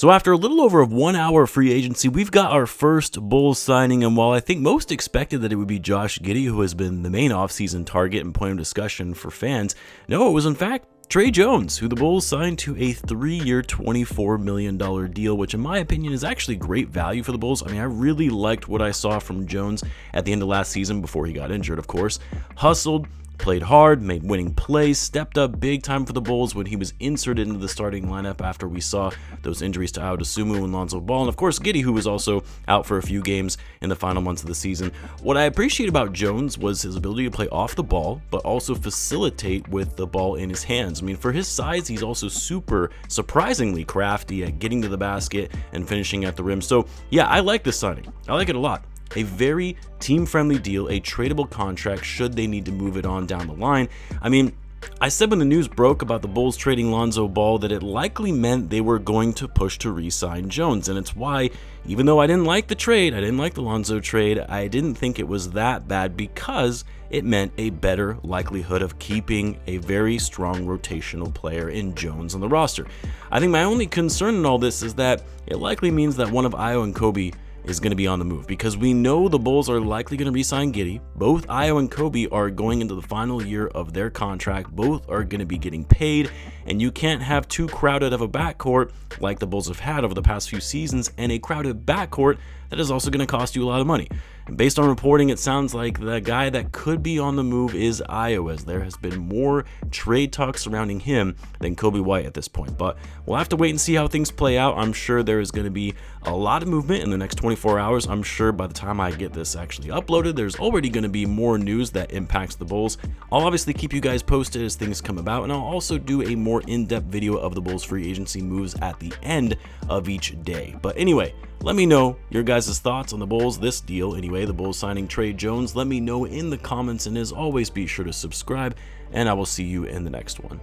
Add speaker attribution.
Speaker 1: So after a little over 1 hour of free agency, we've got our first Bulls signing, and while I think most expected that it would be Josh Giddey, who has been the main offseason target and point of discussion for fans, no, it was in fact Tre Jones, who the Bulls signed to a 3-year, $24 million deal, which in my opinion is actually great value for the Bulls. I mean, I really liked what I saw from Jones at the end of last season before he got injured, of course. Hustled, played hard, made winning plays, stepped up big time for the Bulls when he was inserted into the starting lineup after we saw those injuries to Aodosunmu and Lonzo Ball, and of course Giddey, who was also out for a few games in the final months of the season. What I appreciate about Jones was his ability to play off the ball, but also facilitate with the ball in his hands. I mean, for his size, he's also surprisingly crafty at getting to the basket and finishing at the rim. So yeah, I like this signing. I like it a lot. A very team-friendly deal, a tradable contract should they need to move it on down the line. I mean, I said when the news broke about the Bulls trading Lonzo Ball that it likely meant they were going to push to re-sign Jones, and it's why, even though I didn't like the trade, I didn't like the Lonzo trade, I didn't think it was that bad because it meant a better likelihood of keeping a very strong rotational player in Jones on the roster. I think my only concern in all this is that it likely means that one of Ayo and Kobe is going to be on the move, because we know the Bulls are likely going to re-sign Giddey. Both Ayo and Kobe are going into the final year of their contract. Both are going to be getting paid, and you can't have too crowded of a backcourt like the Bulls have had over the past few seasons, and a crowded backcourt that is also going to cost you a lot of money. And based on reporting, it sounds like the guy that could be on the move is Ayo, as there has been more trade talk surrounding him than Kobe White at this point. But we'll have to wait and see how things play out. I'm sure there is going to be a lot of movement in the next 24 hours. I'm sure by the time I get this actually uploaded, there's already going to be more news that impacts the Bulls. I'll obviously keep you guys posted as things come about, and I'll also do a more in-depth video of the Bulls free agency moves at the end of each day. But anyway, let me know your guys' thoughts on the Bulls, this deal anyway, the Bulls signing Tre Jones. Let me know in the comments, and as always, be sure to subscribe, and I will see you in the next one.